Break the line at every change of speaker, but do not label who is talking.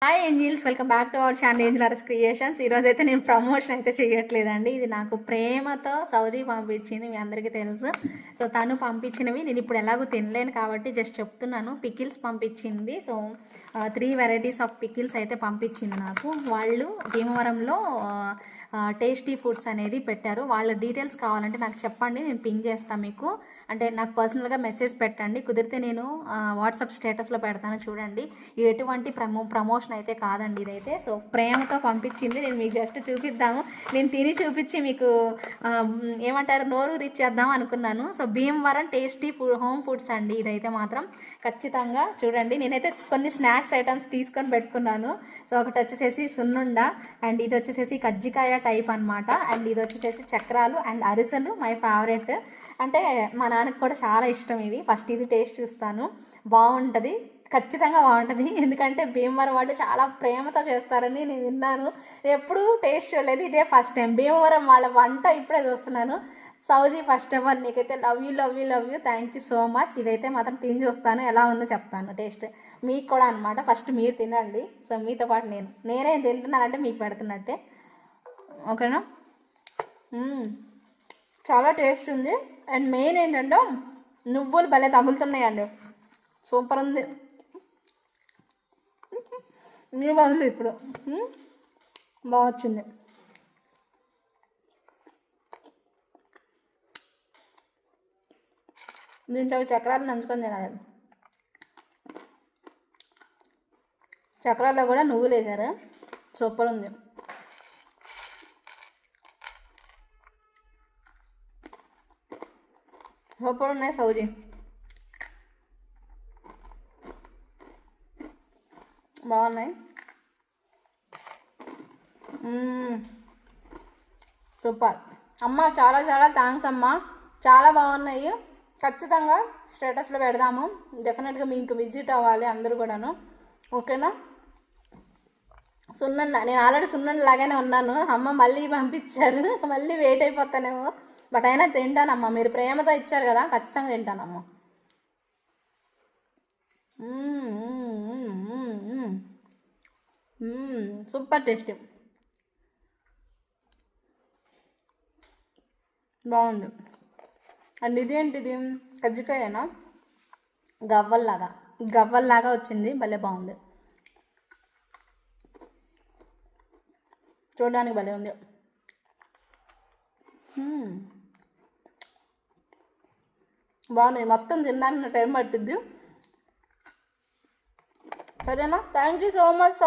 Hi angels, welcome back to our channel angel RS creations. ఈరోజు అయితే నేను promotion అయితే చేయట్లేదండి. ఇది నాకు ప్రేమతో సౌజీ పంపించింది, మీ అందరికీ తెలుసు. సో తను పంపించినవి నేను ఇప్పుడు ఎలాగో తినలేను కాబట్టి జస్ట్ చెప్తున్నాను. పికిల్స్ పంపించింది. సో 3 వెరైటీస్ ఆఫ్ పికిల్స్ అయితే పంపించింది నాకు. వాళ్ళు భీమవరంలో టేస్టీ ఫుడ్స్ అనేది పెట్టారు. వాళ్ళ డీటెయిల్స్ కావాలంటే నాకు చెప్పండి, నేను పింగ్ చేస్తాను మీకు. అంటే నాకు పర్సనల్గా మెసేజ్ పెట్టండి, కుదిరితే నేను వాట్సాప్ స్టేటస్లో పెడతాను చూడండి. ఎటువంటి ప్రమోషన్ అయితే కాదండి ఇదైతే. సో ప్రేమతో పంపించింది, నేను మీకు జస్ట్ చూపిద్దాము. నేను తిని చూపించి మీకు ఏమంటారు నోరు రీచ్ చేద్దాం అనుకున్నాను. So Bhimavaram tasty home foods అండి ఇదైతే మాత్రం ఖచ్చితంగా చూడండి. నేనైతే కొన్ని స్నాక్స్ ఐటమ్స్ తీసుకొని పెట్టుకున్నాను. సో ఒకటి వచ్చేసేసి సున్నుండ, అండ్ ఇది వచ్చేసేసి కజ్జికాయ టైప్ అనమాట, అండ్ ఇది వచ్చేసేసి చక్రాలు అండ్ అరిసెలు మై ఫేవరెట్. అంటే మా నాన్నకి కూడా చాలా ఇష్టం ఇవి. ఫస్ట్ ఇది టేస్ట్ చూస్తాను, బాగుంటుంది, ఖచ్చితంగా బాగుంటుంది. ఎందుకంటే భీమవరం వాళ్ళు చాలా ప్రేమతో చేస్తారని నేను విన్నాను, ఎప్పుడూ టేస్ట్ చూడలేదు, ఇదే ఫస్ట్ టైం భీమవరం వాళ్ళ వంట ఇప్పుడే చూస్తున్నాను. సౌజీ ఫస్ట్ ఆఫ్ ఆల్ నీకైతే love you love you love you, thank you so much. ఇదైతే మాత్రం తిని చూస్తాను, ఎలా ఉందో చెప్తాను టేస్ట్ మీకు కూడా అనమాట. ఫస్ట్ మీరు తినండి, సో మీతో పాటు నేనే తింటున్నానంటే మీకు పెడుతున్నట్టే, ఓకేనా. చాలా టేస్ట్ ఉంది. అండ్ మెయిన్ ఏంటంటే నువ్వులు భలే తగులుతున్నాయండి, సూపర్ ఉంది. మీ బదులు ఇప్పుడు బాగా వచ్చింది. దీంట్లో చక్రాలు నంచుకొని తినాలి. చక్రాల్లో కూడా నువ్వులు వేసారు, సూపర్ ఉంది. సూపర్ ఉన్నాయి సౌజీ, బాగున్నాయి. సూపర్ అమ్మ, చాలా చాలా థ్యాంక్స్ అమ్మ, చాలా బాగున్నాయి. ఖచ్చితంగా స్టేటస్లో పెడదాము, డెఫినెట్గా మీకు విజిట్ అవ్వాలి అందరూ కూడాను, ఓకేనా. సున్నుండ, నేను ఆల్రెడీ సున్నుండ లాగానే ఉన్నాను. అమ్మ మళ్ళీ పంపించారు, మళ్ళీ వెయిట్ అయిపోతానేమో, బట్ అయినా తింటానమ్మా. మీరు ప్రేమతో ఇచ్చారు కదా, ఖచ్చితంగా తింటానమ్మా. సూపర్ టేస్టీ, బాగుంది. అండ్ ఇదేంటిది, కజ్జికాయనా, గవ్వల్లాగా వచ్చింది, భలే బాగుంది, చూడడానికి భలే ఉంది. బాగున్నాయి, మొత్తం తినడానికి టైం పట్టిద్ది, సరేనా. Thank you so much.